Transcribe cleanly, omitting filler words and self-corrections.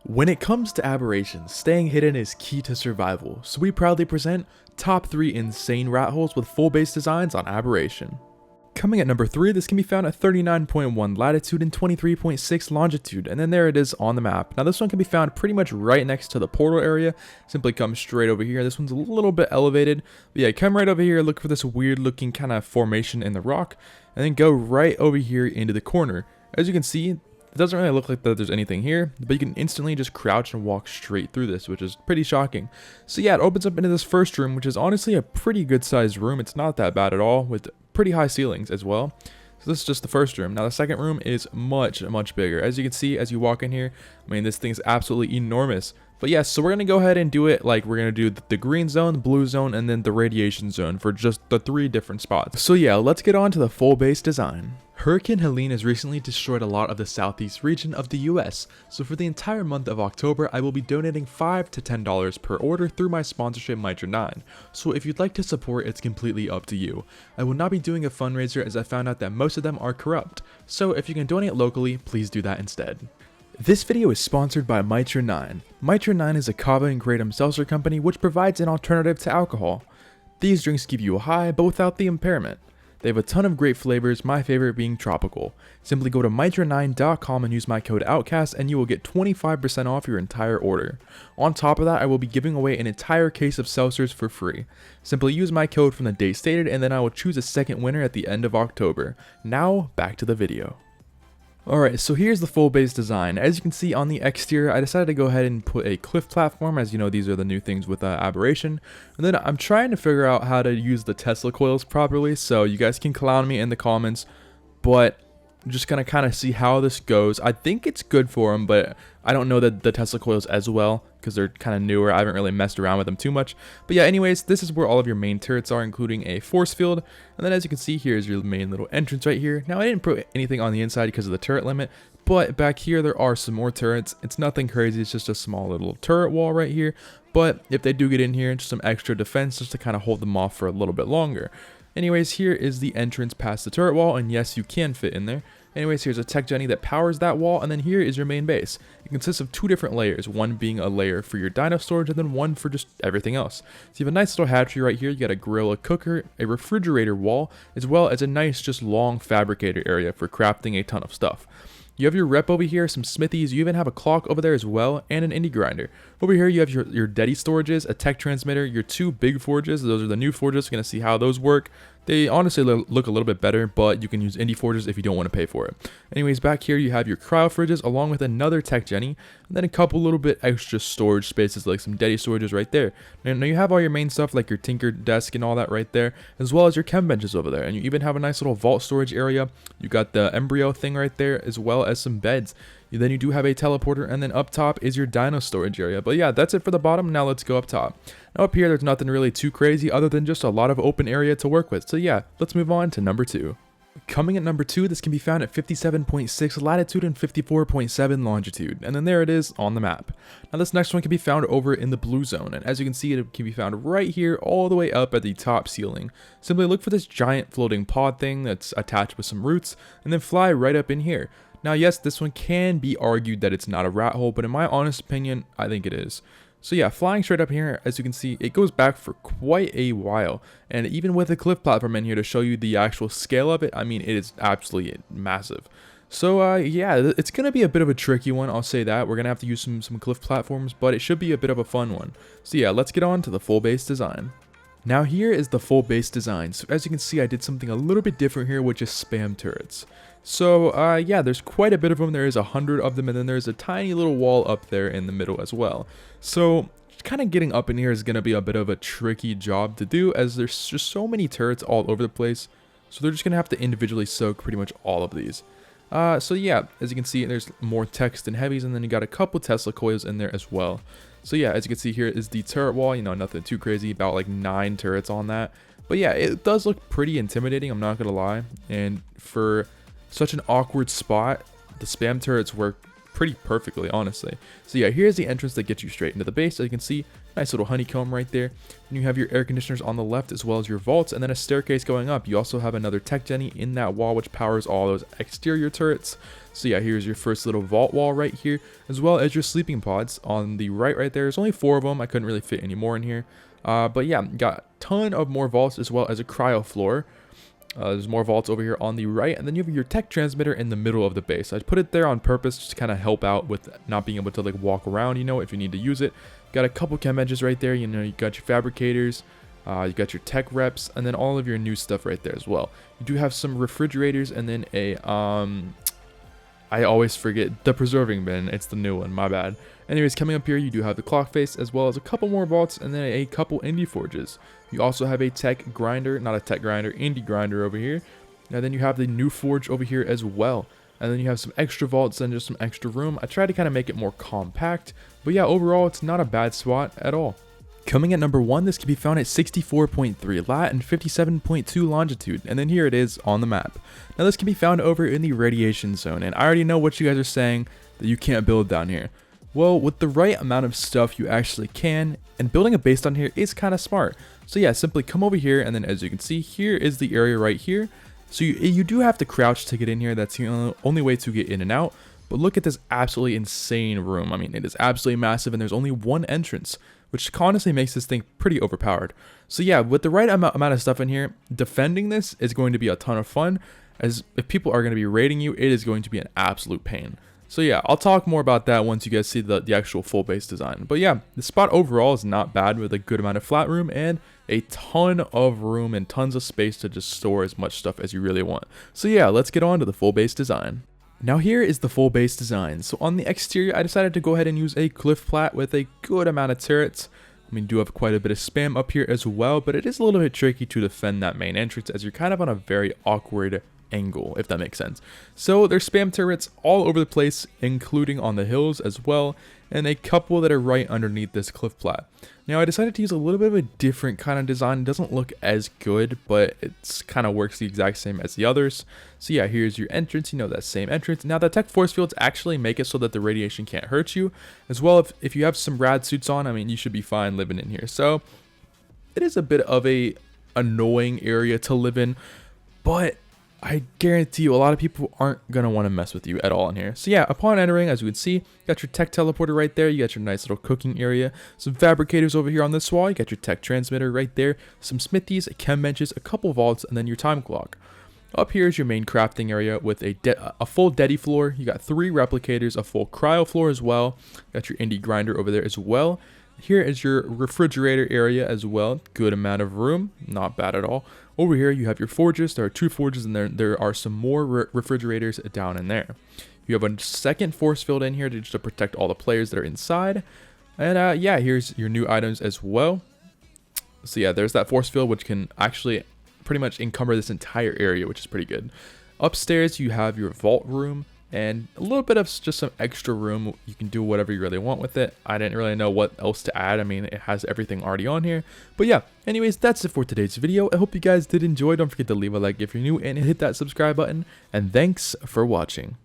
When it comes to aberrations, staying hidden is key to survival, so we proudly present top 3 insane rat holes with full base designs on Aberration. Coming at number 3, this can be found at 39.1 latitude and 23.6 longitude, and then there it is on the map. Now this one can be found pretty much right next to the portal area. Simply come straight over here. This one's a little bit elevated, but yeah, come right over here, look for this weird looking kind of formation in the rock, and then go right over here into the corner. As you can see, it doesn't really look like that there's anything here, but you can instantly just crouch and walk straight through this, which is pretty shocking. So yeah, it opens up into this first room, which is honestly a pretty good sized room. It's not that bad at all, with pretty high ceilings as well. So this is just the first room. Now the second room is much bigger. As you can see, as you walk in here, I mean, this thing is absolutely enormous. But yes, so we're going to go ahead and do it like we're going to do the green zone, the blue zone, and then the radiation zone for just the 3 different spots. So yeah, let's get on to the full base design. Hurricane Helene has recently destroyed a lot of the southeast region of the US, so for the entire month of October, I will be donating $5 to $10 per order through my sponsorship Mitra9, so if you'd like to support, it's completely up to you. I will not be doing a fundraiser as I found out that most of them are corrupt, so if you can donate locally, please do that instead. This video is sponsored by Mitra9. Mitra9 is a kava and kratom seltzer company which provides an alternative to alcohol. These drinks give you a high, but without the impairment. They have a ton of great flavors, my favorite being tropical. Simply go to mitra9.com and use my code Outcasts and you will get 25% off your entire order. On top of that, I will be giving away an entire case of seltzers for free. Simply use my code from the date stated and then I will choose a second winner at the end of October. Now, back to the video. Alright, so here's the full base design. As you can see on the exterior, I decided to go ahead and put a cliff platform, as you know these are the new things with Aberration. And then I'm trying to figure out how to use the Tesla coils properly, so you guys can clown me in the comments, but I'm just gonna kind of see how this goes. I think it's good for them, but I don't know that the Tesla coils as well, because they're kind of newer. I haven't really messed around with them too much. But yeah, anyways, this is where all of your main turrets are, including a force field. And then as you can see, here's your main little entrance right here. Now, I didn't put anything on the inside because of the turret limit, but back here there are some more turrets. It's nothing crazy, it's just a small little turret wall right here. But if they do get in here, just some extra defense just to kind of hold them off for a little bit longer. Anyways, here is the entrance past the turret wall, and yes, you can fit in there. Anyways, here's a tech jenny that powers that wall, and then here is your main base. It consists of 2 different layers, one being a layer for your dino storage, and then one for just everything else. So you have a nice little hatchery right here, you got a grill, a cooker, a refrigerator wall, as well as a nice just long fabricator area for crafting a ton of stuff. You have your rep over here, some smithies, you even have a clock over there as well, and an indie grinder. Over here you have your Dedi storages, a tech transmitter, your 2 big forges. Those are the new forges, we're going to see how those work. They honestly look a little bit better, but you can use indie forges if you don't want to pay for it. Anyways, back here you have your cryo fridges along with another tech jenny, and then a couple little bit extra storage spaces like some Dedi storages right there. Now you have all your main stuff like your tinker desk and all that right there, as well as your chem benches over there, and you even have a nice little vault storage area. You got the embryo thing right there, as well as some beds. Then you do have a teleporter, and then up top is your dino storage area. But yeah, that's it for the bottom. Now let's go up top. Now up here, there's nothing really too crazy other than just a lot of open area to work with. So yeah, let's move on to number 2. Coming at number 2, this can be found at 57.6 latitude and 54.7 longitude, and then there it is on the map. Now this next one can be found over in the blue zone, and as you can see, it can be found right here all the way up at the top ceiling. Simply look for this giant floating pod thing that's attached with some roots, and then fly right up in here. Now yes, this one can be argued that it's not a rat hole, but in my honest opinion, I think it is. So yeah, flying straight up here, as you can see, it goes back for quite a while. And even with a cliff platform in here to show you the actual scale of it, I mean, it is absolutely massive. So yeah, it's going to be a bit of a tricky one, I'll say that. We're going to have to use some cliff platforms, but it should be a bit of a fun one. So yeah, let's get on to the full base design. Now here is the full base design. So as you can see, I did something a little bit different here, which is spam turrets. So yeah, there's quite a bit of them. There is 100 of them, and then there's a tiny little wall up there in the middle as well. So kind of getting up in here is going to be a bit of a tricky job to do, as there's just so many turrets all over the place. So they're just going to have to individually soak pretty much all of these. So yeah, as you can see, there's more text and heavies, and then you got a couple Tesla coils in there as well. So yeah, as you can see here is the turret wall, you know, nothing too crazy, about like 9 turrets on that. But yeah, it does look pretty intimidating, I'm not going to lie. And for such an awkward spot, the spam turrets work pretty perfectly, honestly. So yeah, here's the entrance that gets you straight into the base. As you can see, nice little honeycomb right there. And you have your air conditioners on the left as well as your vaults, and then a staircase going up. You also have another tech jenny in that wall which powers all those exterior turrets. So yeah, here's your first little vault wall right here, as well as your sleeping pods on the right there. There's only 4 of them. I couldn't really fit any more in here. But yeah, got a ton of more vaults as well as a cryo floor. There's more vaults over here on the right, and then you have your tech transmitter in the middle of the base. I put it there on purpose just to kind of help out with not being able to like walk around, you know, if you need to use it. Got a couple chem edges right there, you know, you got your fabricators, you got your tech reps, and then all of your new stuff right there as well. You do have some refrigerators, and then a I always forget the preserving bin. It's the new one, my bad. Anyways, coming up here, you do have the clock face as well as a couple more vaults and then a couple indie forges. You also have a tech grinder, not a tech grinder, indie grinder over here. And then you have the new forge over here as well. And then you have some extra vaults and just some extra room. I tried to kind of make it more compact, but yeah, overall, it's not a bad spot at all. Coming at number 1, this can be found at 64.3 lat and 57.2 longitude, and then here it is on the map. Now this can be found over in the radiation zone, and I already know what you guys are saying, that you can't build down here. Well, with the right amount of stuff you actually can, and building a base down here is kind of smart. So yeah, simply come over here, and then as you can see, here is the area right here. So you do have to crouch to get in here, that's the only way to get in and out. But look at this absolutely insane room. I mean, it is absolutely massive, and there's only one entrance, which honestly makes this thing pretty overpowered. So yeah, with the right amount of stuff in here, defending this is going to be a ton of fun, as if people are going to be raiding you, it is going to be an absolute pain. So yeah, I'll talk more about that once you guys see the actual full base design. But yeah, the spot overall is not bad with a good amount of flat room and a ton of room and tons of space to just store as much stuff as you really want. So yeah, let's get on to the full base design. Now here is the full base design. So on the exterior, I decided to go ahead and use a cliff plat with a good amount of turrets. I mean, do have quite a bit of spam up here as well, but it is a little bit tricky to defend that main entrance as you're kind of on a very awkward angle, if that makes sense. So there's spam turrets all over the place, including on the hills as well, and a couple that are right underneath this cliff plat. Now I decided to use a little bit of a different kind of design. It doesn't look as good, but it's kind of works the exact same as the others. So yeah, here's your entrance, you know, that same entrance. Now the tech force fields actually make it so that the radiation can't hurt you. As well, if you have some rad suits on, I mean, you should be fine living in here. So it is a bit of a annoying area to live in, but I guarantee you a lot of people aren't going to want to mess with you at all in here. So yeah, upon entering, as you can see, you got your tech teleporter right there. You got your nice little cooking area. Some fabricators over here on this wall. You got your tech transmitter right there. Some smithies, chem benches, a couple vaults, and then your time clock. Up here is your main crafting area with a full deady floor. You got 3 replicators, a full cryo floor as well. You got your indie grinder over there as well. Here is your refrigerator area as well. Good amount of room. Not bad at all. Over here, you have your forges. There are 2 forges, and there are some more refrigerators down in there. You have a second force field in here to protect all the players that are inside. And yeah, here's your new items as well. So yeah, there's that force field, which can actually pretty much encumber this entire area, which is pretty good. Upstairs, you have your vault room and a little bit of just some extra room. You can do whatever you really want with it. I didn't really know what else to add. I mean, it has everything already on here. But yeah, anyways, that's it for today's video. I hope you guys did enjoy. Don't forget to leave a like if you're new and hit that subscribe button. And thanks for watching.